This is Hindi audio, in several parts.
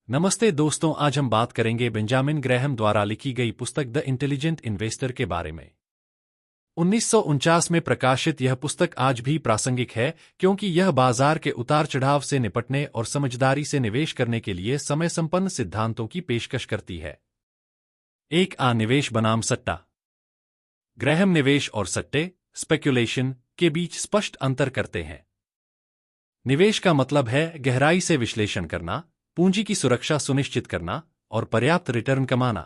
नमस्ते दोस्तों, आज हम बात करेंगे बेंजामिन ग्रैहम द्वारा लिखी गई पुस्तक द इंटेलिजेंट इन्वेस्टर के बारे में। 1949 में प्रकाशित यह पुस्तक आज भी प्रासंगिक है क्योंकि यह बाजार के उतार चढ़ाव से निपटने और समझदारी से निवेश करने के लिए समय संपन्न सिद्धांतों की पेशकश करती है। एक निवेश बनाम सट्टा। ग्रैहम निवेश और सट्टे स्पेक्युलेशन के बीच स्पष्ट अंतर करते हैं। निवेश का मतलब है गहराई से विश्लेषण करना, पूंजी की सुरक्षा सुनिश्चित करना और पर्याप्त रिटर्न कमाना।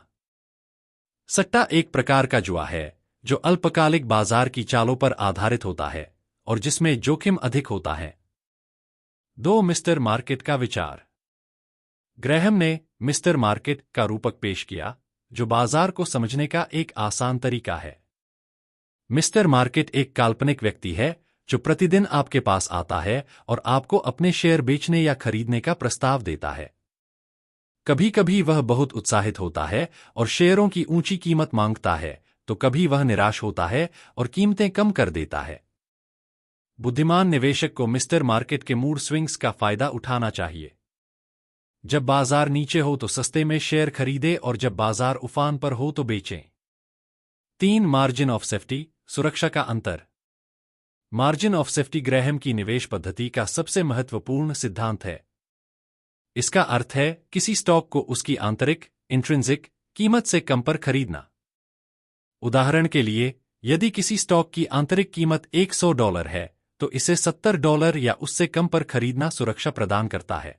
सट्टा एक प्रकार का जुआ है जो अल्पकालिक बाजार की चालों पर आधारित होता है और जिसमें जोखिम अधिक होता है। मिस्टर मार्केट का विचार। ग्रैहम ने मिस्टर मार्केट का रूपक पेश किया जो बाजार को समझने का एक आसान तरीका है। मिस्टर मार्केट एक काल्पनिक व्यक्ति है जो प्रतिदिन आपके पास आता है और आपको अपने शेयर बेचने या खरीदने का प्रस्ताव देता है। कभी कभी वह बहुत उत्साहित होता है और शेयरों की ऊंची कीमत मांगता है, तो कभी वह निराश होता है और कीमतें कम कर देता है। बुद्धिमान निवेशक को मिस्टर मार्केट के मूड स्विंग्स का फायदा उठाना चाहिए। जब बाजार नीचे हो तो सस्ते में शेयर खरीदे और जब बाजार उफान पर हो तो बेचें। 3 मार्जिन ऑफ सेफ्टी सुरक्षा का अंतर। मार्जिन ऑफ सेफ्टी ग्रैहम की निवेश पद्धति का सबसे महत्वपूर्ण सिद्धांत है। इसका अर्थ है किसी स्टॉक को उसकी आंतरिक इंट्रिंसिक कीमत से कम पर खरीदना। उदाहरण के लिए, यदि किसी स्टॉक की आंतरिक कीमत $100 है तो इसे $70 या उससे कम पर खरीदना सुरक्षा प्रदान करता है।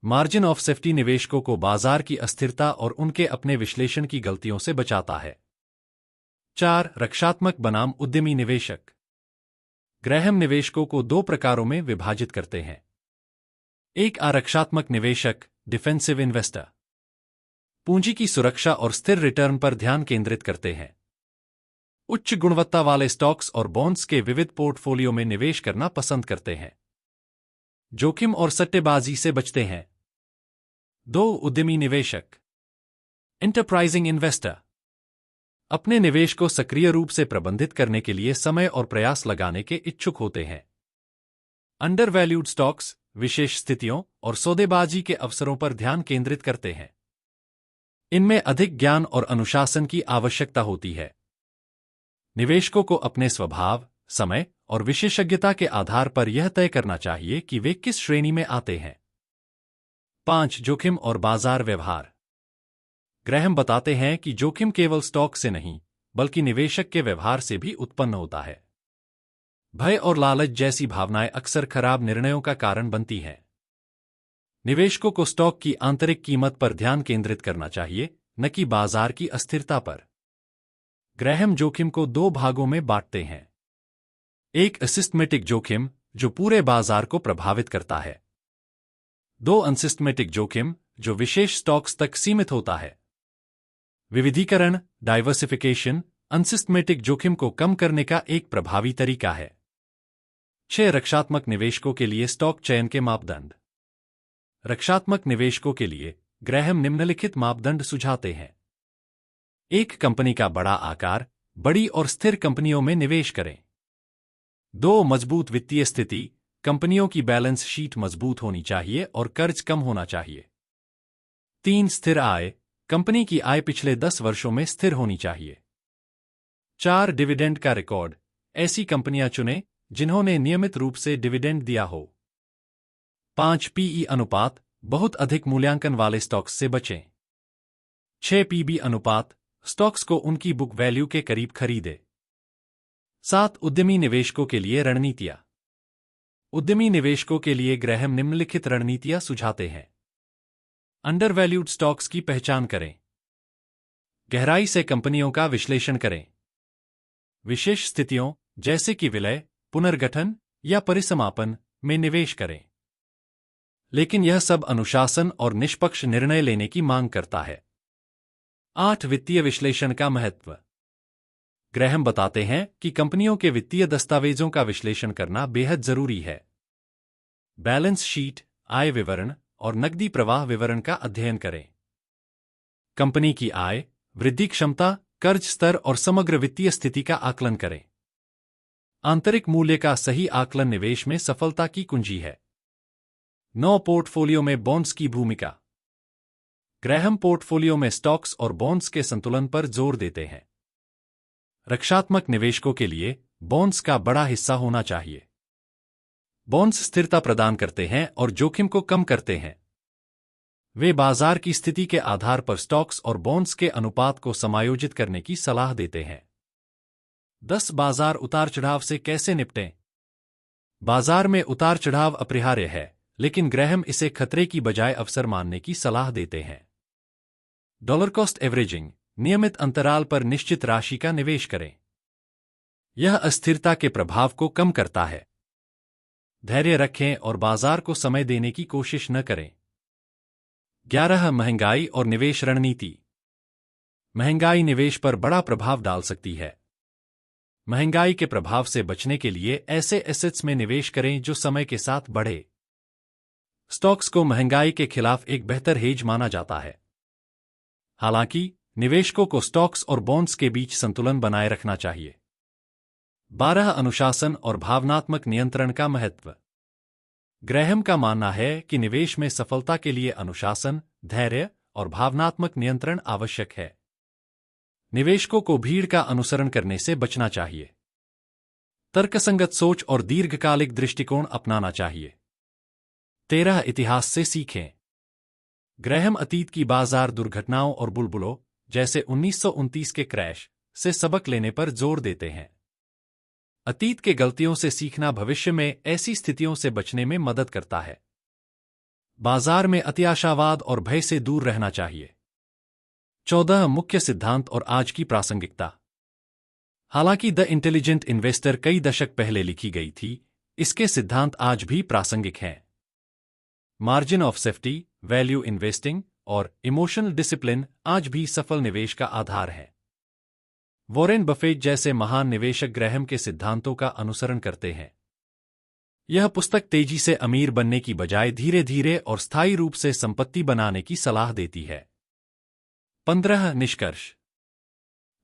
मार्जिन ऑफ सेफ्टी निवेशकों को बाजार की अस्थिरता और उनके अपने विश्लेषण की गलतियों से बचाता है। 4 रक्षात्मक बनाम उद्यमी निवेशक। ग्रैहम निवेशकों को 2 प्रकारों में विभाजित करते हैं। एक आरक्षात्मक निवेशक डिफेंसिव इन्वेस्टर पूंजी की सुरक्षा और स्थिर रिटर्न पर ध्यान केंद्रित करते हैं। उच्च गुणवत्ता वाले स्टॉक्स और बॉन्ड्स के विविध पोर्टफोलियो में निवेश करना पसंद करते हैं। जोखिम और सट्टेबाजी से बचते हैं। 2 उद्यमी निवेशक एंटरप्राइजिंग इन्वेस्टर अपने निवेश को सक्रिय रूप से प्रबंधित करने के लिए समय और प्रयास लगाने के इच्छुक होते हैं। अंडरवैल्यूड स्टॉक्स विशेष स्थितियों और सौदेबाजी के अवसरों पर ध्यान केंद्रित करते हैं। इनमें अधिक ज्ञान और अनुशासन की आवश्यकता होती है। निवेशकों को अपने स्वभाव, समय और विशेषज्ञता के आधार पर यह तय करना चाहिए कि वे किस श्रेणी में आते हैं। 5 जोखिम और बाजार व्यवहार। ग्रैहम बताते हैं कि जोखिम केवल स्टॉक से नहीं बल्कि निवेशक के व्यवहार से भी उत्पन्न होता है। भय और लालच जैसी भावनाएं अक्सर खराब निर्णयों का कारण बनती हैं। निवेशकों को स्टॉक की आंतरिक कीमत पर ध्यान केंद्रित करना चाहिए, न कि बाजार की अस्थिरता पर। ग्रैहम जोखिम को 2 भागों में बांटते हैं। एक सिस्टमेटिक जोखिम जो पूरे बाजार को प्रभावित करता है। 2 अनसिस्टमेटिक जोखिम जो विशेष स्टॉक्स तक सीमित होता है। विविधीकरण डाइवर्सिफिकेशन अनसिस्टमेटिक जोखिम को कम करने का एक प्रभावी तरीका है। 6 रक्षात्मक निवेशकों के लिए स्टॉक चयन के मापदंड। रक्षात्मक निवेशकों के लिए ग्रैहम निम्नलिखित मापदंड सुझाते हैं। एक कंपनी का बड़ा आकार, बड़ी और स्थिर कंपनियों में निवेश करें। 2 मजबूत वित्तीय स्थिति, कंपनियों की बैलेंस शीट मजबूत होनी चाहिए और कर्ज कम होना चाहिए। 3 स्थिर आय, कंपनी की आय पिछले 10 वर्षों में स्थिर होनी चाहिए। 4 डिविडेंड का रिकॉर्ड, ऐसी कंपनियां चुनें जिन्होंने नियमित रूप से डिविडेंड दिया हो। 5 पीई अनुपात, बहुत अधिक मूल्यांकन वाले स्टॉक्स से बचें। 6 पीबी अनुपात, स्टॉक्स को उनकी बुक वैल्यू के करीब खरीदें। 7 उद्यमी निवेशकों के लिए रणनीतियां। उद्यमी निवेशकों के लिए ग्रैहम निम्नलिखित रणनीतियां सुझाते हैं। अंडरवैल्यूड स्टॉक्स की पहचान करें। गहराई से कंपनियों का विश्लेषण करें। विशेष स्थितियों जैसे कि विलय, पुनर्गठन या परिसमापन में निवेश करें। लेकिन यह सब अनुशासन और निष्पक्ष निर्णय लेने की मांग करता है। 8 वित्तीय विश्लेषण का महत्व। ग्रैहम बताते हैं कि कंपनियों के वित्तीय दस्तावेजों का विश्लेषण करना बेहद जरूरी है। बैलेंस शीट, आय विवरण और नकदी प्रवाह विवरण का अध्ययन करें। कंपनी की आय, वृद्धि क्षमता, कर्ज स्तर और समग्र वित्तीय स्थिति का आकलन करें। आंतरिक मूल्य का सही आकलन निवेश में सफलता की कुंजी है। 9 पोर्टफोलियो में बॉन्ड्स की भूमिका। ग्रैहम पोर्टफोलियो में स्टॉक्स और बॉन्ड्स के संतुलन पर जोर देते हैं। रक्षात्मक निवेशकों के लिए बॉन्ड्स का बड़ा हिस्सा होना चाहिए। बॉन्ड्स स्थिरता प्रदान करते हैं और जोखिम को कम करते हैं। वे बाजार की स्थिति के आधार पर स्टॉक्स और बॉन्ड्स के अनुपात को समायोजित करने की सलाह देते हैं। 10 बाजार उतार चढ़ाव से कैसे निपटें? बाजार में उतार चढ़ाव अपरिहार्य है, लेकिन ग्रैहम इसे खतरे की बजाय अवसर मानने की सलाह देते हैं। डॉलर कॉस्ट एवरेजिंग, नियमित अंतराल पर निश्चित राशि का निवेश करें। यह अस्थिरता के प्रभाव को कम करता है। धैर्य रखें और बाजार को समय देने की कोशिश न करें। 11 महंगाई और निवेश रणनीति। महंगाई निवेश पर बड़ा प्रभाव डाल सकती है। महंगाई के प्रभाव से बचने के लिए ऐसे एसेट्स में निवेश करें जो समय के साथ बढ़े। स्टॉक्स को महंगाई के खिलाफ एक बेहतर हेज माना जाता है। हालांकि निवेशकों को स्टॉक्स और बॉन्ड्स के बीच संतुलन बनाए रखना चाहिए। 12 अनुशासन और भावनात्मक नियंत्रण का महत्व। ग्रैहम का मानना है कि निवेश में सफलता के लिए अनुशासन, धैर्य और भावनात्मक नियंत्रण आवश्यक है। निवेशकों को भीड़ का अनुसरण करने से बचना चाहिए। तर्कसंगत सोच और दीर्घकालिक दृष्टिकोण अपनाना चाहिए। 13 इतिहास से सीखें। ग्रैहम अतीत की बाजार दुर्घटनाओं और बुलबुलों, जैसे 1929 के क्रैश, से सबक लेने पर जोर देते हैं। अतीत के गलतियों से सीखना भविष्य में ऐसी स्थितियों से बचने में मदद करता है। बाजार में अतिआशावाद और भय से दूर रहना चाहिए। 14 मुख्य सिद्धांत और आज की प्रासंगिकता। हालांकि द इंटेलिजेंट इन्वेस्टर कई दशक पहले लिखी गई थी, इसके सिद्धांत आज भी प्रासंगिक हैं। Margin of safety, value investing और इमोशनल डिसिप्लिन आज भी सफल निवेश का आधार है। वॉरेन बफेट जैसे महान निवेशक ग्रैहम के सिद्धांतों का अनुसरण करते हैं। यह पुस्तक तेजी से अमीर बनने की बजाय धीरे धीरे और स्थायी रूप से संपत्ति बनाने की सलाह देती है। 15 निष्कर्ष।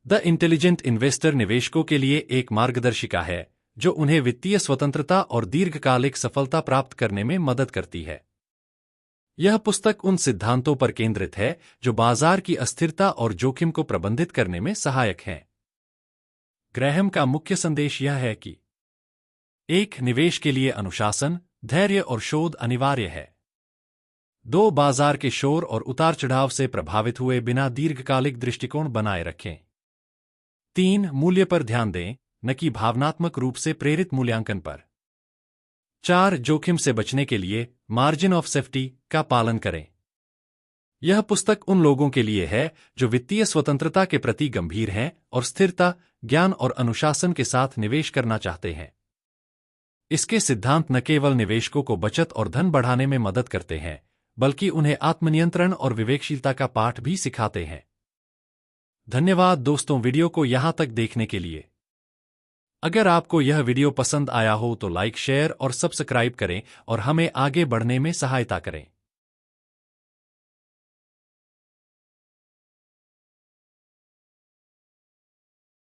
द इंटेलिजेंट इन्वेस्टर निवेशकों के लिए एक मार्गदर्शिका है जो उन्हें वित्तीय स्वतंत्रता और दीर्घकालिक सफलता प्राप्त करने में मदद करती है। यह पुस्तक उन सिद्धांतों पर केंद्रित है जो बाजार की अस्थिरता और जोखिम को प्रबंधित करने में सहायक हैं। ग्रैहम का मुख्य संदेश यह है कि 1. निवेश के लिए अनुशासन, धैर्य और शोध अनिवार्य है। 2. बाजार के शोर और उतार चढ़ाव से प्रभावित हुए बिना दीर्घकालिक दृष्टिकोण बनाए रखें। 3. मूल्य पर ध्यान दें, न कि भावनात्मक रूप से प्रेरित मूल्यांकन पर। 4. जोखिम से बचने के लिए मार्जिन ऑफ सेफ्टी का पालन करें। यह पुस्तक उन लोगों के लिए है जो वित्तीय स्वतंत्रता के प्रति गंभीर हैं और स्थिरता, ज्ञान और अनुशासन के साथ निवेश करना चाहते हैं। इसके सिद्धांत न केवल निवेशकों को बचत और धन बढ़ाने में मदद करते हैं, बल्कि उन्हें आत्मनियंत्रण और विवेकशीलता का पाठ भी सिखाते हैं। धन्यवाद दोस्तों वीडियो को यहाँ तक देखने के लिए। अगर आपको यह वीडियो पसंद आया हो तो लाइक, शेयर और सब्सक्राइब करें और हमें आगे बढ़ने में सहायता करें।